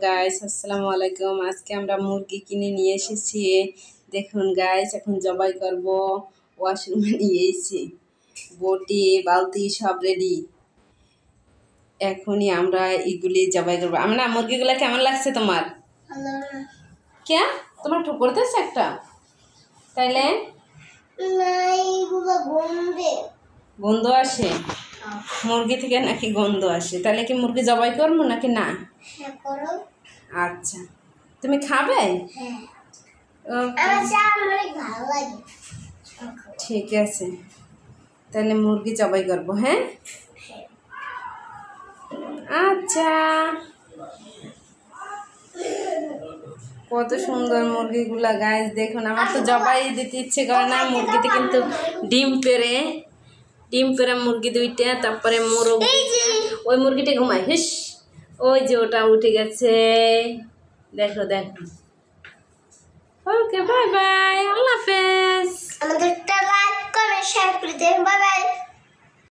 Guys আসসালামু আলাইকুম। আজকে আমরা মুরগি কিনে নিয়ে এসেছি। দেখুন গাইস, এখন জবাই করব। ওয়াশরুমে নিয়ে এসেছি, বটি বালতি সব রেডি। এখনই আমরা এগুলি জবাই করবো। আমরা মুরগিগুলা কেমন লাগছে তোমার? কে তোমার ঠোকর দিচ্ছে একটা? তাইলে গন্ধ আসে মুরগি থেকে নাকি? গন্ধ আসে? তাহলে কি মুরগি জবাই করবো নাকি না? আচ্ছা, তুমি খাবে? ঠিক আছে, তাহলে মুরগি জবাই করবো। হ্যাঁ আচ্ছা, কত সুন্দর মুরগিগুলা গাইস। দেখুন, আমার তো জবাই দিতে ইচ্ছে করে না। মুরগিতে কিন্তু ডিম পেরে মুরগি দুইটা, তারপরে মোরগ। ওই মুরগিটা ঘুমায়, হিস, ওই যে ওটা উঠে গেছে। দেখো দেখো। ওকে, বাই বাই, আল্লাহ হাফেজ। আমাদেরটা লাইক করে শেয়ার করে দেন। Bye bye.